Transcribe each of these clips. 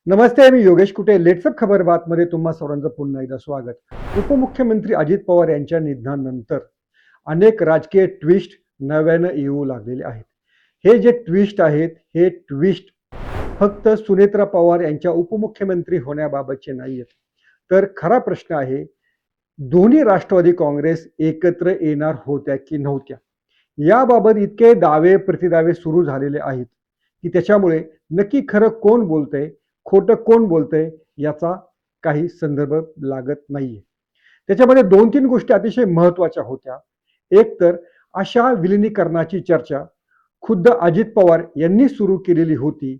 नमस्ते, मी योगेश कुटे. लेट्सअप खबर बातमध्ये तुम्हा सर्वांचं पुन्हा एकदा स्वागत. उपमुख्यमंत्री अजित पवार यांच्या निधनानंतर अनेक राजकीय ट्विस्ट नव्यानं येऊ लागलेले आहेत. हे जे ट्विस्ट आहेत, हे ट्विस्ट फक्त सुनेत्रा पवार यांच्या उपमुख्यमंत्री होण्याबाबतचे नाही आहेत. तर खरा प्रश्न आहे, दोन्ही राष्ट्रवादी काँग्रेस एकत्र येणार होत्या की नव्हत्या? याबाबत इतके दावे प्रतिदावे सुरू झालेले आहेत की त्याच्यामुळे नक्की खरं कोण बोलतंय, खोटं कोण बोलतंय याचा काही संदर्भ लागत नाहीये. त्याच्यामध्ये 2-3 गोष्टी अतिशय महत्त्वाच्या होत्या. एक तर अशा विलिनीकरणाची चर्चा खुद्द अजित पवार यांनी सुरू केलेली होती.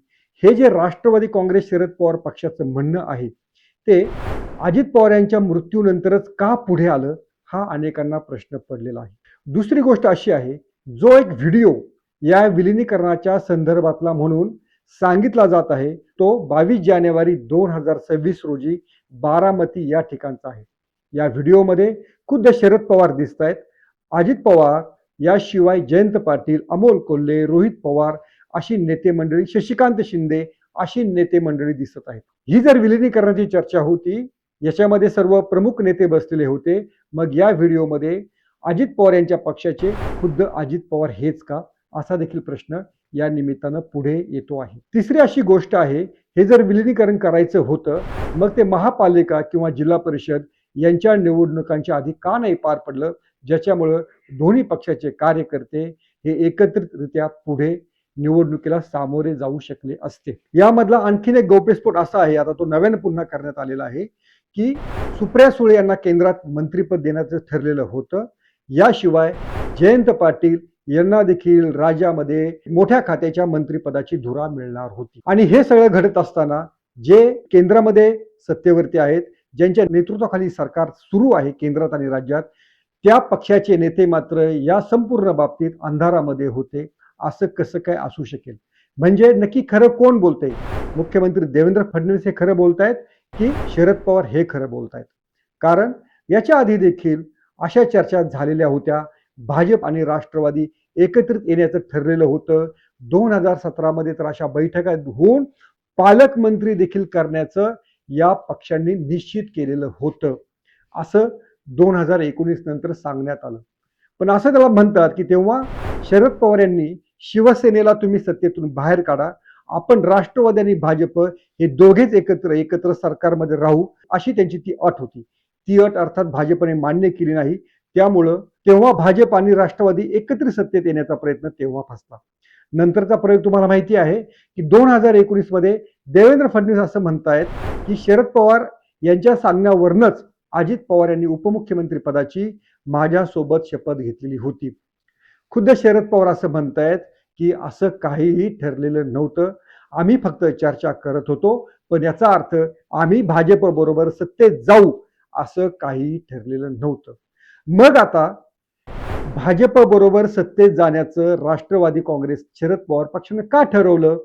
हे जे राष्ट्रवादी काँग्रेस शरद पवार पक्षाचं म्हणणं आहे, ते अजित पवार यांच्या मृत्यूनंतरच का पुढे आलं, हा अनेकांना प्रश्न पडलेला आहे. दुसरी गोष्ट अशी आहे, जो एक व्हिडिओ या विलिनीकरणाच्या संदर्भातला म्हणून सांगितला जात आहे, तो 22 जानेवारी 2026 रोजी बारामती या ठिकाणचा आहे. या व्हिडिओमध्ये खुद्द शरद पवार दिसत आहेत. अजित पवार याशिवाय जयंत पाटील, अमोल कोल्हे, रोहित पवार अशी नेते मंडळी, शशिकांत शिंदे अशी नेते मंडळी दिसत आहेत. ही जर विलिनीकरणाची चर्चा होती, याच्यामध्ये सर्व प्रमुख नेते बसलेले होते. मग या व्हिडिओमध्ये अजित पवार यांच्या पक्षाचे खुद्द अजित पवार हेच का, असा देखील प्रश्न या निमित्तानं पुढे येतो आहे. तिसरी अशी गोष्ट आहे, हे जर विलिनीकरण करायचं होतं, मग ते महापालिका किंवा जिल्हा परिषद यांच्या निवडणुकांच्या आधी का नाही पार पडलं, ज्याच्यामुळं दोन्ही पक्षाचे कार्यकर्ते हे एकत्रितरित्या पुढे निवडणुकीला सामोरे जाऊ शकले असते. यामधला आणखीन एक गौप्यस्फोट असा आहे, आता तो नव्यानं पुन्हा करण्यात आलेला आहे, की सुप्रिया सुळे यांना केंद्रात मंत्रिपद देण्याचं ठरलेलं होतं. याशिवाय जयंत पाटील यांना देखील राज्यामध्ये मोठ्या खात्याच्या मंत्रिपदाची धुरा मिळणार होती. आणि हे सगळं घडत असताना जे केंद्रामध्ये सत्तेवरती आहेत, ज्यांच्या नेतृत्वाखाली सरकार सुरू आहे केंद्रात आणि राज्यात, त्या पक्षाचे नेते मात्र या संपूर्ण बाबतीत अंधारामध्ये होते. असं कसं काय असू शकेल? म्हणजे नक्की खरं कोण बोलतंय? मुख्यमंत्री देवेंद्र फडणवीस हे खरं बोलतायत की शरद पवार हे खरं बोलतायत? कारण याच्या आधी देखील अशा चर्चा झालेल्या होत्या. भाजप आणि राष्ट्रवादी एकत्रित येण्याचं ठरलेलं होतं. 2017 मध्ये तर अशा बैठका होऊन पालकमंत्री देखील करण्याचं या पक्षांनी निश्चित केलेलं होतं. असं 2019 नंतर सांगण्यात आलं. पण असं त्याला म्हणतात की तेव्हा शरद पवार यांनी शिवसेनेला तुम्ही सत्तेतून बाहेर काढा, आपण राष्ट्रवादी आणि भाजप हे दोघेच एकत्र सरकारमध्ये राहू, अशी त्यांची ती अट होती. ती अट अर्थात भाजपने मान्य केली नाही. त्यामुळं तेव्हा भाजप आणि राष्ट्रवादी एकत्रित सत्तेत येण्याचा प्रयत्न तेव्हा फसला. नंतरचा प्रयोग तुम्हाला माहिती आहे की 2019 मध्ये देवेंद्र फडणवीस असं म्हणतायत की शरद पवार यांच्या सांगण्यावरूनच अजित पवार यांनी उपमुख्यमंत्री पदाची माझ्यासोबत शपथ घेतलेली होती. खुद्द शरद पवार असं म्हणतायत की असं काहीही ठरलेलं नव्हतं, आम्ही फक्त चर्चा करत होतो, पण याचा अर्थ आम्ही भाजप बरोबर सत्तेत जाऊ असं काहीही ठरलेलं नव्हतं. मग आता भाजप बरोबर सत्तेत जाण्याचं राष्ट्रवादी काँग्रेस शरद पवार पक्षाने का ठरवलं?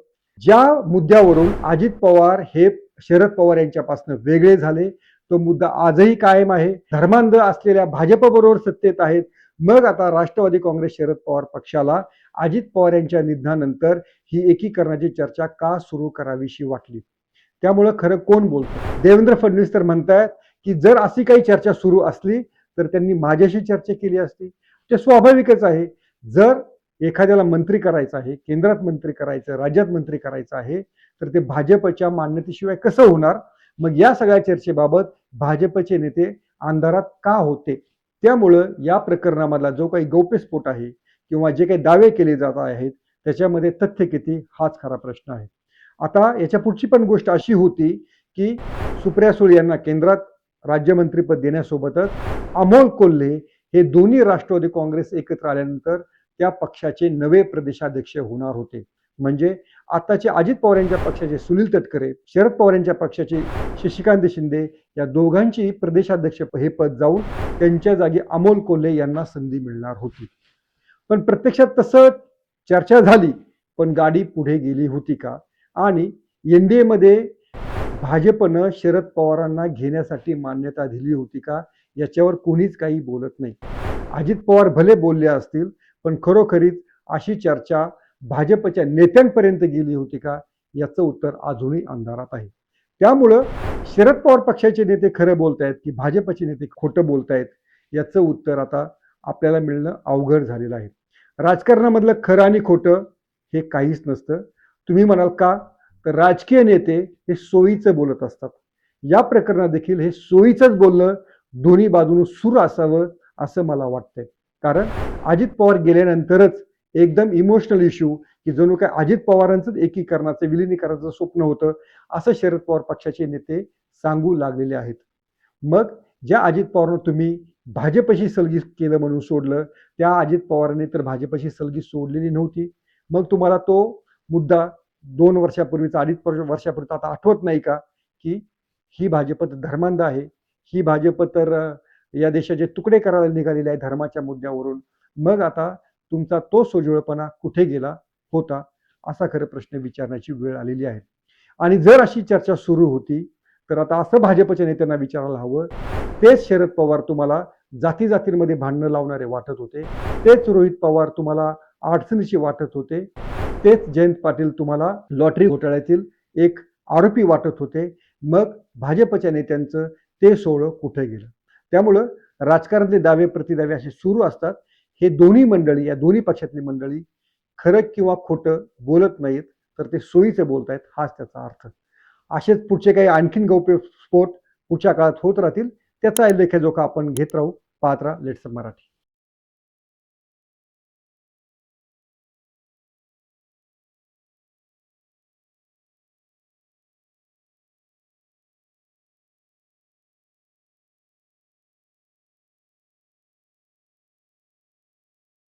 ज्या मुद्द्यावरून अजित पवार हे शरद पवार यांच्यापासून वेगळे झाले, तो मुद्दा आजही कायम आहे. धर्मांध असलेल्या भाजप बरोबर सत्तेत आहेत. मग आता राष्ट्रवादी काँग्रेस शरद पवार पक्षाला अजित पवार यांच्या निधनानंतर ही एकीकरणाची चर्चा का सुरू करावीशी वाटली? त्यामुळं खरं कोण बोलतं? देवेंद्र फडणवीस तर म्हणतायत की जर अशी काही चर्चा सुरू असली तर त्यांनी माझ्याशी चर्चा केली असती. ते स्वाभाविकच आहे. जर एखाद्याला मंत्री करायचं आहे, केंद्रात मंत्री करायचं, राज्यात मंत्री करायचं आहे, तर ते भाजपच्या मान्यतेशिवाय कसं होणार? मग या सगळ्या चर्चेबाबत भाजपचे नेते अंधारात का होते? त्यामुळं या प्रकरणामधला जो काही गौप्यस्फोट आहे किंवा जे काही दावे केले जात आहेत, त्याच्यामध्ये तथ्य किती, हाच खरा प्रश्न आहे. आता याच्या पुढची पण गोष्ट अशी होती की सुप्रिया सुळे यांना केंद्रात राज्यमंत्रीपद देण्यासोबतच अमोल कोल्हे हे दोन्ही राष्ट्रवादी काँग्रेस एकत्र आल्यानंतर त्या पक्षाचे नवे प्रदेशाध्यक्ष होणार होते. म्हणजे आताचे अजित पवार यांच्या पक्षाचे सुनील तटकरे, शरद पवार यांच्या पक्षाचे शशिकांत शिंदे या दोघांची प्रदेशाध्यक्ष हे पद जाऊन त्यांच्या जागी अमोल कोल्हे यांना संधी मिळणार होती. पण प्रत्यक्षात तसं चर्चा झाली, पण गाडी पुढे गेली होती का? आणि एनडीए मध्ये भाजपनं शरद पवारांना घेण्यासाठी मान्यता दिली होती का? याच्यावर कोणीच काही बोलत नाही. अजित पवार भले बोलले असतील, पण खरोखरीच अशी चर्चा भाजपच्या नेत्यांपर्यंत गेली होती का? याचं उत्तर अजूनही अंधारात आहे. त्यामुळं शरद पवार पक्षाचे नेते खरं बोलतायत की भाजपचे नेते खोटं बोलतायत, याचं उत्तर आता आपल्याला मिळणं अवघड झालेलं आहे. राजकारणामधलं खरं आणि खोटं हे काहीच नसतं. तुम्ही म्हणाल का? तर राजकीय नेते हे सोयीचं बोलत असतात. या प्रकरणात देखील हे सोयीचंच बोलणं दोन्ही बाजून सूर असावं असं मला वाटतंय. कारण अजित पवार गेल्यानंतरच एकदम इमोशनल इश्यू की जणू काय अजित पवारांचंच एकीकरणाचं विलिनीकरणाचं स्वप्न होतं असं शरद पवार पक्षाचे नेते सांगू लागलेले आहेत. मग ज्या अजित पवारांना तुम्ही भाजपशी सलगी केलं म्हणून सोडलं, त्या अजित पवारांनी तर भाजपशी सलगी सोडलेली नव्हती. मग तुम्हाला तो मुद्दा 2 वर्षापूर्वीचा, 2.5 वर्षापूर्वीचा आता आठवत नाही का? की ही भाजप तर धर्मांध आहे. ही भाजप तर या देशाचे तुकडे करायला निघालेले आहे धर्माच्या मुद्द्यावरून. मग आता तुमचा तो सोज्वळपणा कुठे गेला होता? असा खरं प्रश्न विचारण्याची वेळ आलेली आहे. आणि जर अशी चर्चा सुरू होती, तर आता असं भाजपच्या नेत्यांना विचारायला हवं, तेच शरद पवार तुम्हाला जाती-जातींमध्ये भांडणं लावणारे वाटत होते. तेच रोहित पवार तुम्हाला अडचणीचे वाटत होते. तेच जयंत पाटील तुम्हाला लॉटरी घोटाळ्यातील एक आरोपी वाटत होते. मग भाजपच्या नेत्यांचं ते सोहळं कुठे गेलं? त्यामुळं राजकारणातले दावे प्रतिदावे असे सुरू असतात. हे दोन्ही मंडळी, या दोन्ही पक्षातली मंडळी खरं किंवा खोटं बोलत नाहीत, तर ते सोयीचं बोलतायत हाच त्याचा अर्थ. असेच पुढचे काही आणखीन गौप्यस्फोट पुढच्या काळात होत राहतील. त्याचा लेखाजोखा आपण घेत राहू. पाहत राहा लेट्स मराठी.